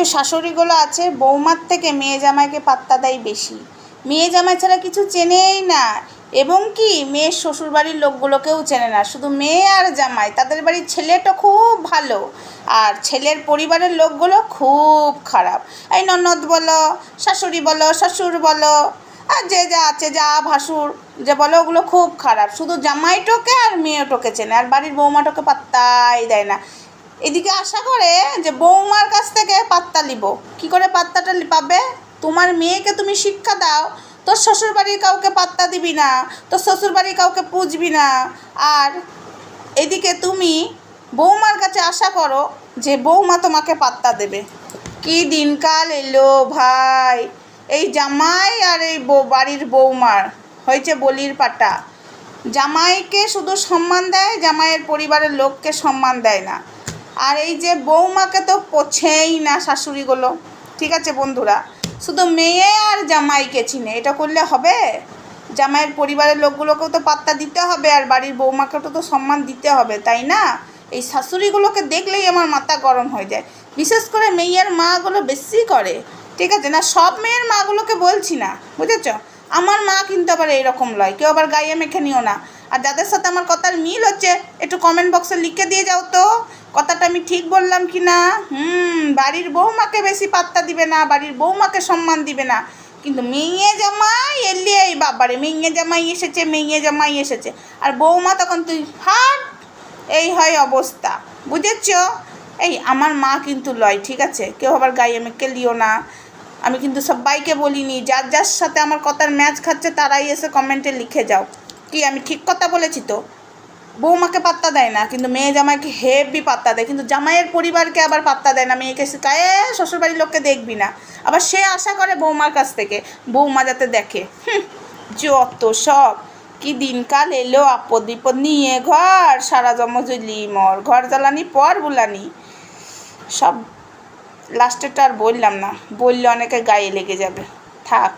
কিছু শাশুড়িগুলো আছে বৌমার থেকে মেয়ে জামাইকে পাত্তা দেয় বেশি, মেয়ে জামাই ছাড়া কিছু চেনেই না, এবং কি মেয়ের শ্বশুরবাড়ির লোকগুলোকেও চেনে না, শুধু মেয়ে আর জামাই। তাদের বাড়ির ছেলেটা খুব ভালো আর ছেলের পরিবারের লোকগুলো খুব খারাপ। এই ননদ বলো, শাশুড়ি বলো, শ্বশুর বলো, আর যে যা আছে, যা ভাসুর যে বলো, ওগুলো খুব খারাপ। শুধু জামাইটোকে আর মেয়েটোকে চেনে, আর বাড়ির বৌমাটোকে পাত্তাই দেয় না। এদিকে আশা করে যে বৌমার কাছ থেকে পাত্তা নিব। কী করে পাত্তাটা পাবে? তোমার মেয়েকে তুমি শিক্ষা দাও, তোর শ্বশুরবাড়ির কাউকে পাত্তা দিবি না, তোর শ্বশুরবাড়ির কাউকে পুজবি না, আর এদিকে তুমি বৌমার কাছে আশা করো যে বৌমা তোমাকে পাত্তা দেবে। কি দিনকাল এলো ভাই! এই জামাই আর এই বাড়ির বৌমার হয়েছে বলির পাটা। জামাইকে শুধু সম্মান দেয়, জামাইয়ের পরিবারের লোককে সম্মান দেয় না। আর এই যে বৌমাকে তো পোছেই না শাশুড়িগুলো। ঠিক আছে বন্ধুরা, শুধু মেয়ে আর জামাইকে চিনে। এটা করলে হবে? জামাইয়ের পরিবারের লোকগুলোকেও তো পাত্তা দিতে হবে, আর বাড়ির বৌমাকেও তো সম্মান দিতে হবে, তাই না? এই শাশুড়িগুলোকে দেখলেই আমার মাথা গরম হয়ে যায়। বিশেষ করে মেয়ের মাগুলো বেশি করে। ঠিক আছে না, সব মেয়ের মাগুলোকে বলছি না, বুঝেছ? আমার মা কিন্তু আবার এইরকম লয়, কেউ আবার গায়ে মেখে নিও না। আর যাদের সাথে আমার কথার মিল হচ্ছে একটু কমেন্ট বক্সে লিখে দিয়ে যাও তো কথাটা আমি ঠিক বললাম কি না। বাড়ির বৌমাকে বেশি পাত্তা দিবে না, বাড়ির বৌমাকে সম্মান দিবে না, কিন্তু মেয়ে জামাই এলে এই বাবারে মেয়ে জামাই এসেছে, মেয়ে জামাই এসেছে, আর বৌমা তখন তুই হাট। এই হয় অবস্থা, বুঝেছ? এই আমার মা কিন্তু লয়, ঠিক আছে? কেউ আবার গায়ে মেখে লিও না। আমি কিন্তু সবাইকে বলিনি, যার যার সাথে আমার কথার ম্যাচ খাচ্ছে তারাই এসে কমেন্টে লিখে যাও। কি আমি ঠিক কথা বলেছি তো? বৌমাকে পাত্তা দেয় না, কিন্তু মেয়ে জামাইকে হেভি পাত্তা দেয়, কিন্তু জামাইয়ের পরিবারকে আবার পাত্তা দেয় না। মেয়েকে শেখায় শ্বশুরবাড়ির লোককে দেখবি না, আবার সে আশা করে বৌমার কাছ থেকে বৌমা যাতে দেখে। যত সব! কি দিনকাল এলো! আপদ বিপদ নিয়ে ঘর, সারা জমজলি মর, ঘর জ্বালানি পর বুলানি সব। লাস্টেরটা আর বললাম না, বললে অনেকে গায়ে লেগে যাবে, থাক।